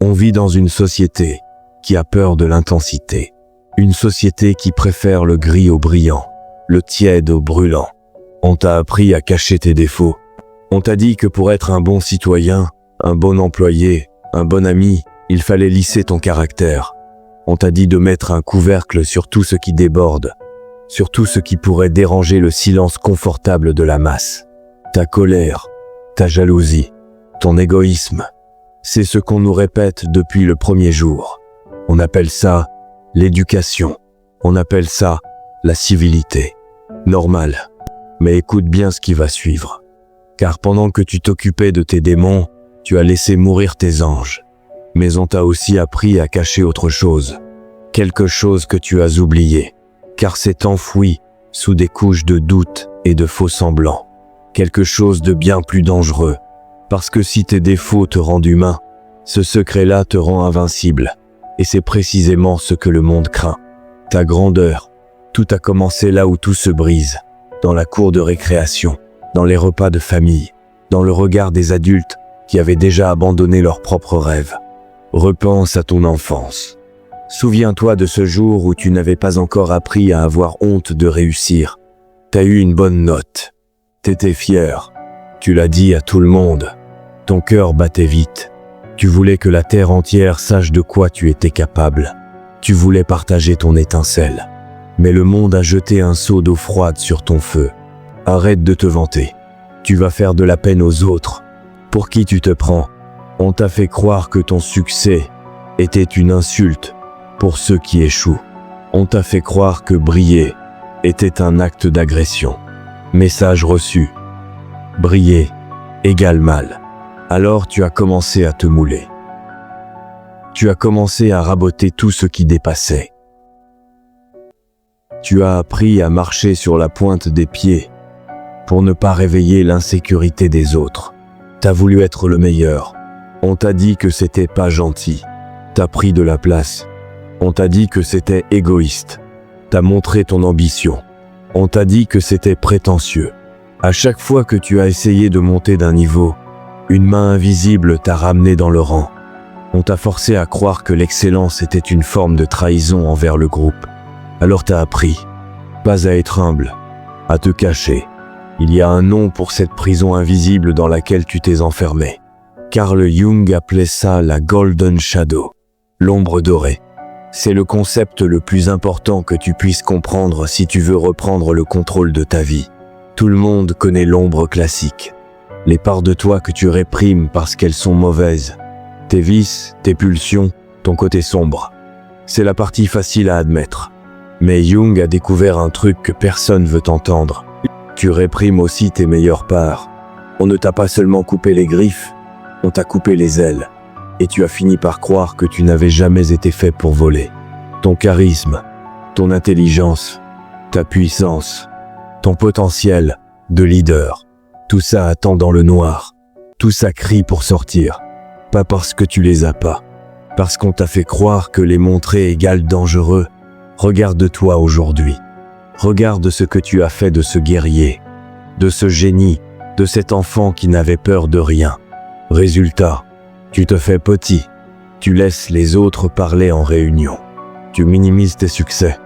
On vit dans une société qui a peur de l'intensité. Une société qui préfère le gris au brillant, le tiède au brûlant. On t'a appris à cacher tes défauts. On t'a dit que pour être un bon citoyen, un bon employé, un bon ami, il fallait lisser ton caractère. On t'a dit de mettre un couvercle sur tout ce qui déborde, sur tout ce qui pourrait déranger le silence confortable de la masse. Ta colère, ta jalousie, ton égoïsme, c'est ce qu'on nous répète depuis le premier jour. On appelle ça l'éducation. On appelle ça la civilité. Normal. Mais écoute bien ce qui va suivre. Car pendant que tu t'occupais de tes démons, tu as laissé mourir tes anges. Mais on t'a aussi appris à cacher autre chose. Quelque chose que tu as oublié. Car c'est enfoui sous des couches de doute et de faux semblants. Quelque chose de bien plus dangereux. Parce que si tes défauts te rendent humain, ce secret-là te rend invincible. Et c'est précisément ce que le monde craint. Ta grandeur. Tout a commencé là où tout se brise. Dans la cour de récréation, dans les repas de famille, dans le regard des adultes qui avaient déjà abandonné leurs propres rêves. Repense à ton enfance. Souviens-toi de ce jour où tu n'avais pas encore appris à avoir honte de réussir. T'as eu une bonne note. T'étais fier. Tu l'as dit à tout le monde. Ton cœur battait vite. Tu voulais que la terre entière sache de quoi tu étais capable. Tu voulais partager ton étincelle. Mais le monde a jeté un seau d'eau froide sur ton feu. Arrête de te vanter. Tu vas faire de la peine aux autres. Pour qui tu te prends? On t'a fait croire que ton succès était une insulte pour ceux qui échouent. On t'a fait croire que briller était un acte d'agression. Message reçu. Briller égale mal. Alors tu as commencé à te mouler. Tu as commencé à raboter tout ce qui dépassait. Tu as appris à marcher sur la pointe des pieds pour ne pas réveiller l'insécurité des autres. T'as voulu être le meilleur. On t'a dit que c'était pas gentil. T'as pris de la place. On t'a dit que c'était égoïste. T'as montré ton ambition. On t'a dit que c'était prétentieux. À chaque fois que tu as essayé de monter d'un niveau, une main invisible t'a ramené dans le rang. On t'a forcé à croire que l'excellence était une forme de trahison envers le groupe. Alors t'as appris, pas à être humble, à te cacher. Il y a un nom pour cette prison invisible dans laquelle tu t'es enfermé. Carl Jung appelait ça la Golden Shadow, l'ombre dorée. C'est le concept le plus important que tu puisses comprendre si tu veux reprendre le contrôle de ta vie. Tout le monde connaît l'ombre classique. Les parts de toi que tu réprimes parce qu'elles sont mauvaises. Tes vices, tes pulsions, ton côté sombre. C'est la partie facile à admettre. Mais Jung a découvert un truc que personne veut entendre. Tu réprimes aussi tes meilleures parts. On ne t'a pas seulement coupé les griffes, on t'a coupé les ailes. Et tu as fini par croire que tu n'avais jamais été fait pour voler. Ton charisme, ton intelligence, ta puissance, ton potentiel de leader. Tout ça attend dans le noir. Tout ça crie pour sortir. Pas parce que tu les as pas. Parce qu'on t'a fait croire que les montrer égale dangereux. Regarde-toi aujourd'hui. Regarde ce que tu as fait de ce guerrier, de ce génie, de cet enfant qui n'avait peur de rien. Résultat, tu te fais petit. Tu laisses les autres parler en réunion. Tu minimises tes succès.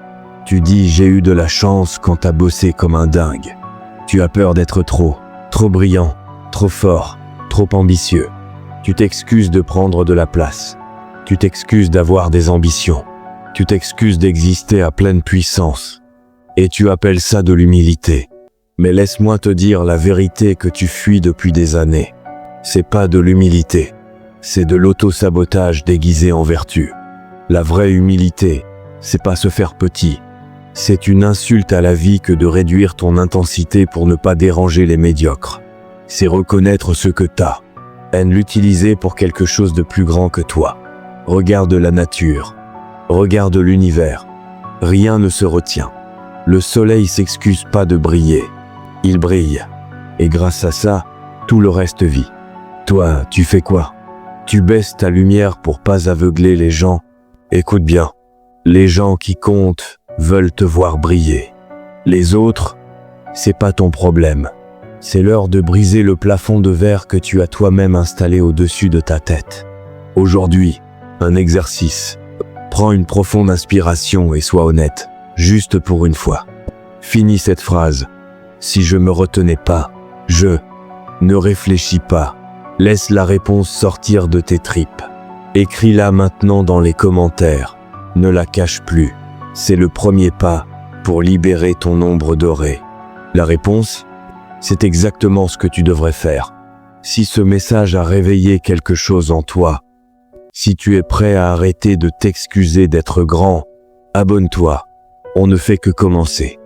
Tu dis « j'ai eu de la chance » quand t'as bossé comme un dingue. Tu as peur d'être trop brillant, trop fort, trop ambitieux. Tu t'excuses de prendre de la place. Tu t'excuses d'avoir des ambitions. Tu t'excuses d'exister à pleine puissance. Et tu appelles ça de l'humilité. Mais laisse-moi te dire la vérité que tu fuis depuis des années. C'est pas de l'humilité. C'est de l'auto-sabotage déguisé en vertu. La vraie humilité, c'est pas se faire petit. C'est une insulte à la vie que de réduire ton intensité pour ne pas déranger les médiocres. C'est reconnaître ce que t'as. Et l'utiliser pour quelque chose de plus grand que toi. Regarde la nature. Regarde l'univers. Rien ne se retient. Le soleil s'excuse pas de briller. Il brille. Et grâce à ça, tout le reste vit. Toi, tu fais quoi? Tu baisses ta lumière pour pas aveugler les gens. Écoute bien. Les gens qui comptent veulent te voir briller. Les autres, c'est pas ton problème. C'est l'heure de briser le plafond de verre que tu as toi-même installé au-dessus de ta tête. Aujourd'hui, un exercice. Prends une profonde inspiration et sois honnête, juste pour une fois. Finis cette phrase. Si je me retenais pas, je ne réfléchis pas. Laisse la réponse sortir de tes tripes. Écris-la maintenant dans les commentaires. Ne la cache plus. C'est le premier pas pour libérer ton ombre dorée. La réponse, c'est exactement ce que tu devrais faire. Si ce message a réveillé quelque chose en toi, si tu es prêt à arrêter de t'excuser d'être grand, abonne-toi. On ne fait que commencer.